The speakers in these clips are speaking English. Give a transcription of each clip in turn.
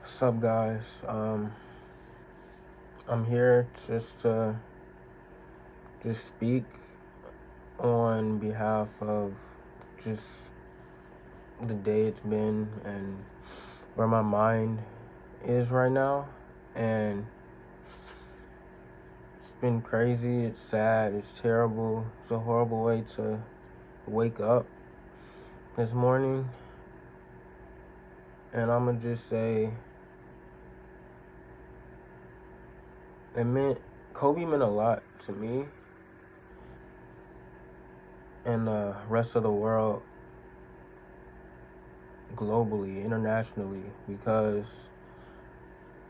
What's up, guys? I'm here just to speak on behalf of just the day it's been and where my mind is right now. And it's been crazy. It's sad. It's terrible. It's a horrible way to wake up this morning. And I'm gonna just say, Kobe meant a lot to me and the rest of the world globally, internationally, because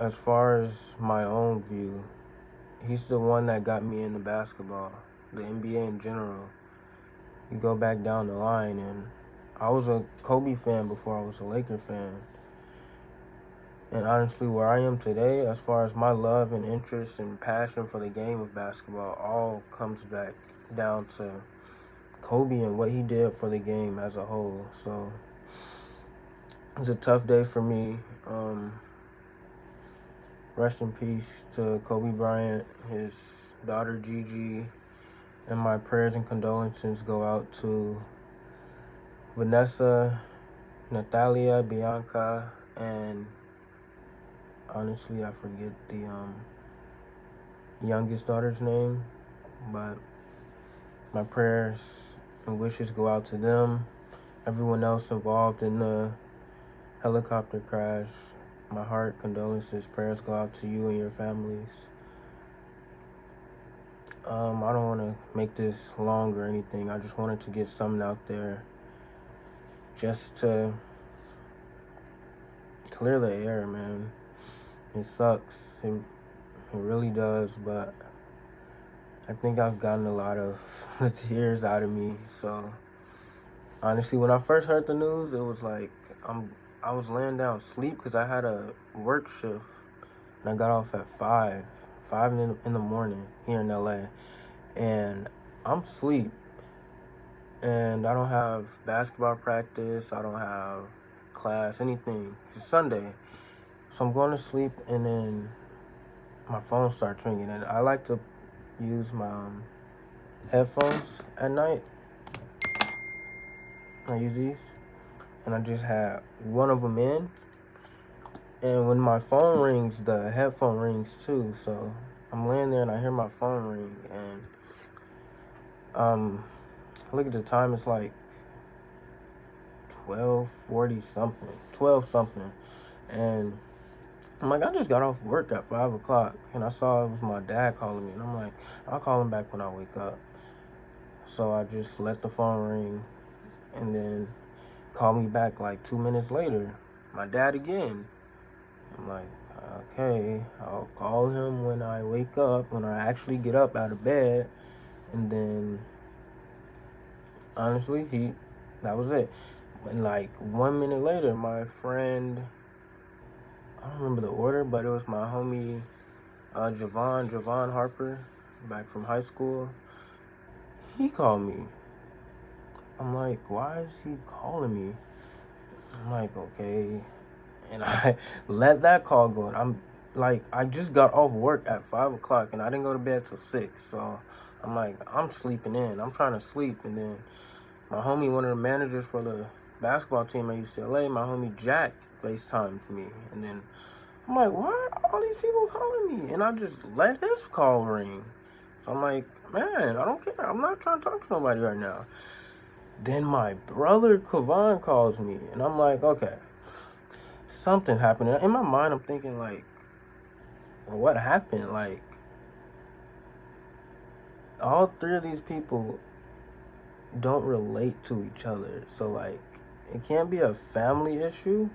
as far as my own view, he's the one that got me into basketball, the NBA in general. You go back down the line, and I was a Kobe fan before I was a Laker fan. And honestly, where I am today, as far as my love and interest and passion for the game of basketball, all comes back down to Kobe and what he did for the game as a whole. So it was a tough day for me. Rest in peace to Kobe Bryant, his daughter Gigi, and my prayers and condolences go out to Vanessa, Natalia, Bianca, and honestly, I forget the youngest daughter's name, but my prayers and wishes go out to them. Everyone else involved in the helicopter crash, my heart, condolences, prayers go out to you and your families. I don't want to make this long or anything. I just wanted to get something out there just to clear the air, man. It sucks. It really does, but I think I've gotten a lot of the tears out of me. So honestly, when I first heard the news, it was like I was laying down sleep because I had a work shift and I got off at 5 in the morning here in LA, and I'm asleep. And I don't have basketball practice. I don't have class, anything. It's Sunday. So I'm going to sleep, and then my phone starts ringing. And I like to use my headphones at night. I use these. And I just had one of them in. And when my phone rings, the headphone rings too. So I'm laying there, and I hear my phone ring. And I look at the time. It's like 12:40 something, 12 something, and I'm like, I just got off work at 5 o'clock, and I saw it was my dad calling me, and I'm like, I'll call him back when I wake up. So I just let the phone ring, and then call me back like 2 minutes later, my dad again. I'm like, okay, I'll call him when I wake up, when I actually get up out of bed, and then honestly, that was it. And like 1 minute later, my friend, I don't remember the order, but it was my homie Javon Harper, back from high school. He called me. I'm like, why is he calling me? I'm like, okay. And I let that call go. And I'm like, I just got off work at 5 o'clock and I didn't go to bed till 6. So I'm like, I'm sleeping in. I'm trying to sleep. And then my homie, one of the managers for the basketball team at UCLA, my homie Jack, FaceTimes me. And then I'm like, why are all these people calling me? And I just let his call ring. So I'm like, man, I don't care. I'm not trying to talk to nobody right now. Then my brother Kavan calls me. And I'm like, okay, something happened. In my mind, I'm thinking like, well, what happened? Like, all three of these people don't relate to each other. So like, it can't be a family issue,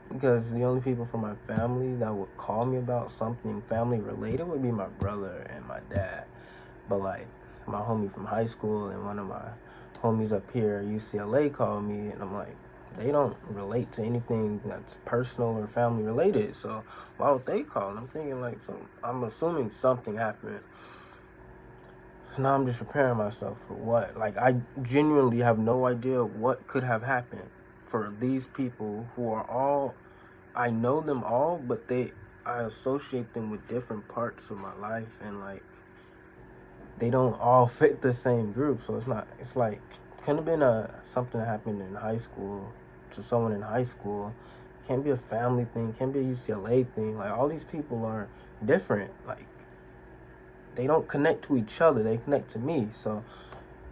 because the only people from my family that would call me about something family related would be my brother and my dad. But like, my homie from high school and one of my homies up here at UCLA called me, and I'm like, they don't relate to anything that's personal or family related, so why would they call? And I'm thinking like, so I'm assuming something happened. Now I'm just preparing myself for what? Like, I genuinely have no idea what could have happened for these people who are all I know them all, but I associate them with different parts of my life, and like they don't all fit the same group. So it's like couldn't have been something that happened in high school to someone in high school. Can't be a family thing. Can't be a UCLA thing. Like all these people are different. Like they don't connect to each other. They connect to me. So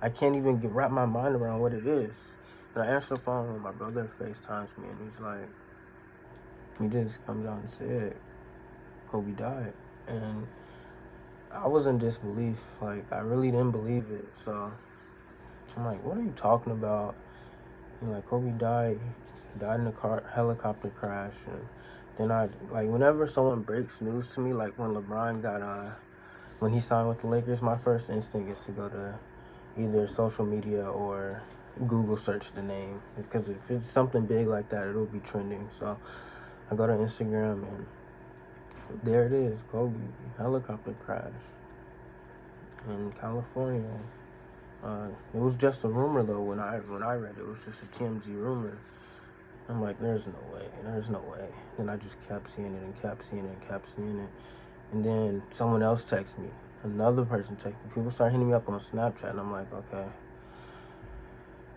I can't even wrap my mind around what it is. And I answer the phone when my brother FaceTimes me, and he's like, he just comes out and said, Kobe died. And I was in disbelief. Like, I really didn't believe it. So I'm like, what are you talking about? And like, Kobe died. He died in a helicopter crash. And then whenever someone breaks news to me, like when LeBron when he signed with the Lakers, my first instinct is to go to either social media or Google search the name, because if it's something big like that, it'll be trending. So I go to Instagram, and there it is, Kobe, helicopter crash in California. It was just a rumor though. When I read it, it was just a TMZ rumor. I'm like, there's no way. Then I just kept seeing it and kept seeing it and kept seeing it. And then someone else texted me. Another person texted me. People start hitting me up on Snapchat, and I'm like, okay.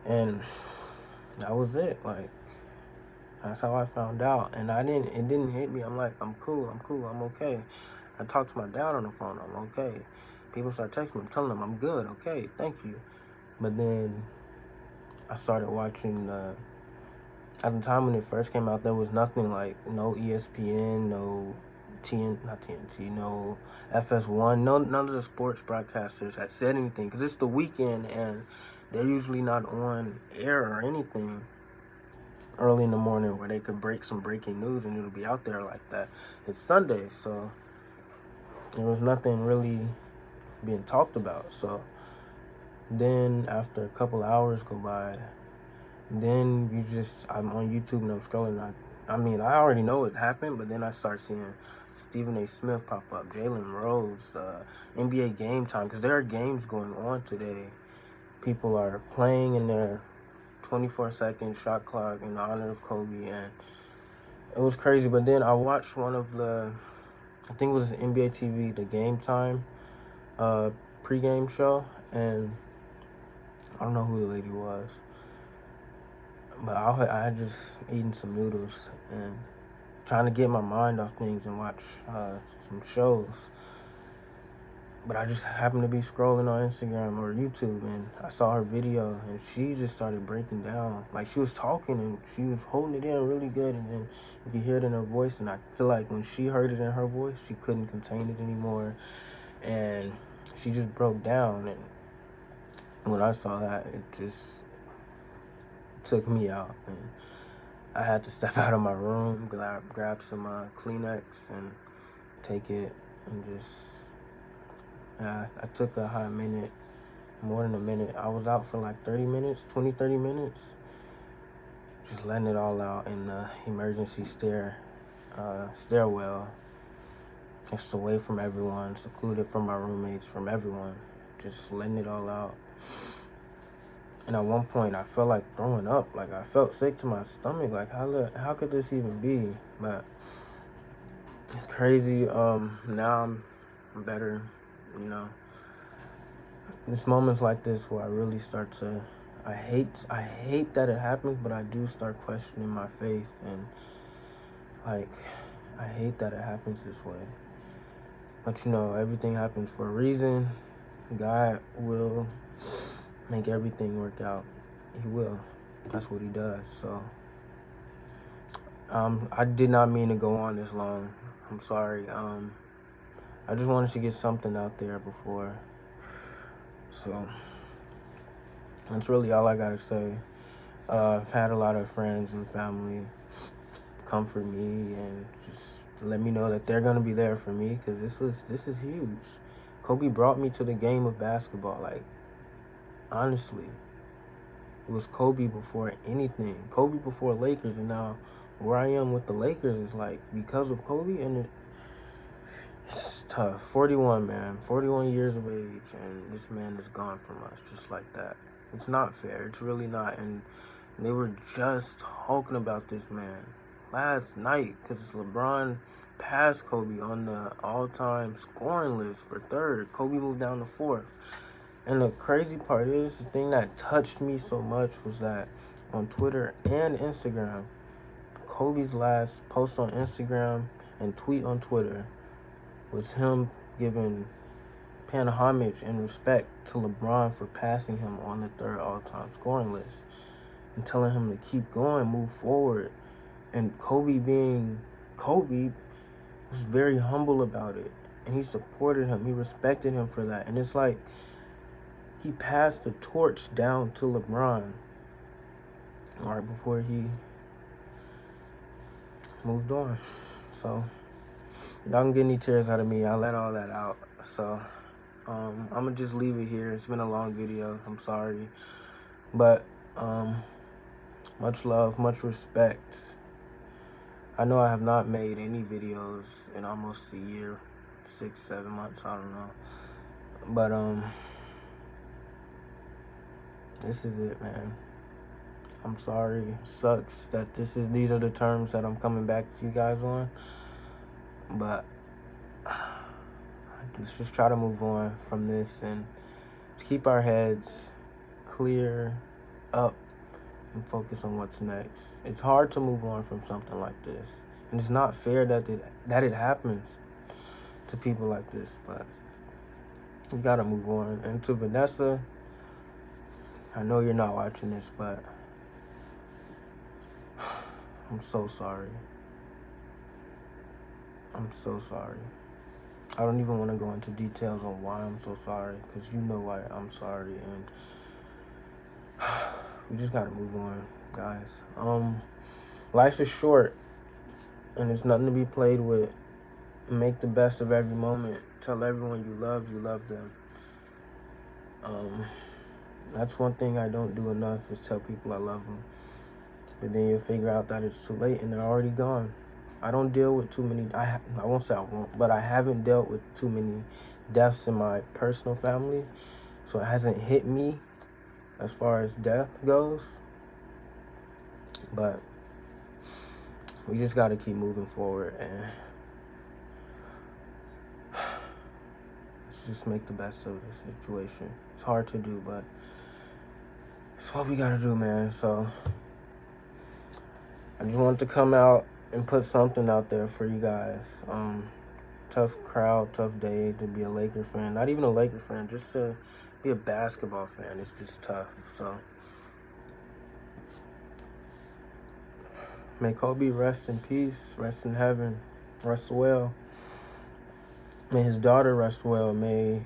And that was it. Like, that's how I found out. And it didn't hit me. I'm like, I'm cool, I'm okay. I talked to my dad on the phone, I'm okay. People start texting me, I'm telling them I'm good, okay, thank you. But then I started watching at the time when it first came out, there was nothing like no ESPN, no not TNT, no FS1, none of the sports broadcasters had said anything, because it's the weekend and they're usually not on air or anything early in the morning where they could break some breaking news and it'll be out there like that. It's Sunday, so there was nothing really being talked about. So then after a couple hours go by, then I'm on YouTube and I'm scrolling. I mean, I already know it happened, but then I start seeing Stephen A. Smith pop up, Jalen Rose, NBA Game Time, because there are games going on today. People are playing in their 24-second shot clock in honor of Kobe, and it was crazy. But then I watched one of I think it was NBA TV, the Game Time pregame show, and I don't know who the lady was, but I had just eaten some noodles and trying to get my mind off things and watch some shows. But I just happened to be scrolling on Instagram or YouTube, and I saw her video, and she just started breaking down. Like, she was talking, and she was holding it in really good, and then you could hear it in her voice, and I feel like when she heard it in her voice, she couldn't contain it anymore, and she just broke down. And when I saw that, it just took me out, and I had to step out of my room, grab some Kleenex, and take it, and just... I took a hot minute, more than a minute. I was out for like 30 minutes, just letting it all out in the emergency stairwell, just away from everyone, secluded from my roommates, from everyone, just letting it all out. And at one point, I felt like throwing up. Like, I felt sick to my stomach. Like, how could this even be? But it's crazy. Now I'm better. You know, it's moments like this where I really start to, I hate that it happens, but I do start questioning my faith, and like, I hate that it happens this way. But you know, everything happens for a reason. God will make everything work out. He will. That's what he does. So, I did not mean to go on this long. I'm sorry. I just wanted to get something out there before. So that's really all I gotta say. I've had a lot of friends and family comfort me and just let me know that they're gonna be there for me, because this is huge. Kobe brought me to the game of basketball. Like, honestly, it was Kobe before anything. Kobe before Lakers, and now where I am with the Lakers is like because of Kobe, and it's tough. 41, man. 41 years of age, and this man is gone from us just like that. It's not fair. It's really not. And they were just talking about this man last night because LeBron passed Kobe on the all-time scoring list for third. Kobe moved down to fourth. And the crazy part is, the thing that touched me so much was that on Twitter and Instagram, Kobe's last post on Instagram and tweet on Twitter was him paying homage and respect to LeBron for passing him on the third all-time scoring list and telling him to keep going, move forward. And Kobe, being Kobe, was very humble about it. And he supported him. He respected him for that. And it's like he passed the torch down to LeBron right before he moved on. So y'all can get any tears out of me. I let all that out. So I'm going to just leave it here. It's been a long video. I'm sorry. But much love, much respect. I know I have not made any videos in almost a year, 6-7 months, I don't know. But this is it, man. I'm sorry. It sucks that these are the terms that I'm coming back to you guys on. But let's just try to move on from this and just keep our heads clear, up, and focus on what's next. It's hard to move on from something like this. And it's not fair that it happens to people like this, but we gotta move on. And to Vanessa, I know you're not watching this, but I'm so sorry. I'm so sorry. I don't even want to go into details on why I'm so sorry, because you know why I'm sorry, and we just gotta move on, guys. Life is short, and it's nothing to be played with. Make the best of every moment. Tell everyone you love them. That's one thing I don't do enough, is tell people I love them. But then you'll figure out that it's too late and they're already gone. I don't deal with too many, I won't say I won't, but I haven't dealt with too many deaths in my personal family. So it hasn't hit me as far as death goes. But we just got to keep moving forward and let's just make the best of the situation. It's hard to do, but it's what we got to do, man. So I just wanted to come out and put something out there for you guys. Tough crowd, tough day to be a Laker fan. Not even a Laker fan, just to be a basketball fan. It's just tough. So may Kobe rest in peace, rest in heaven, rest well. May his daughter rest well. May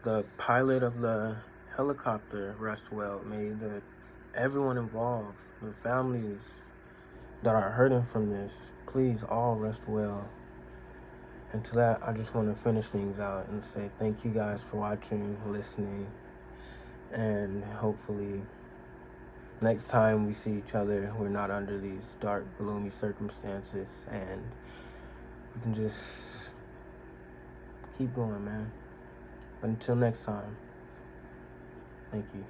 the pilot of the helicopter rest well. May everyone involved, the families that are hurting from this, please all rest well. And to that, I just want to finish things out and say thank you guys for watching, listening, and hopefully next time we see each other, we're not under these dark, gloomy circumstances, and we can just keep going, man. But until next time, thank you.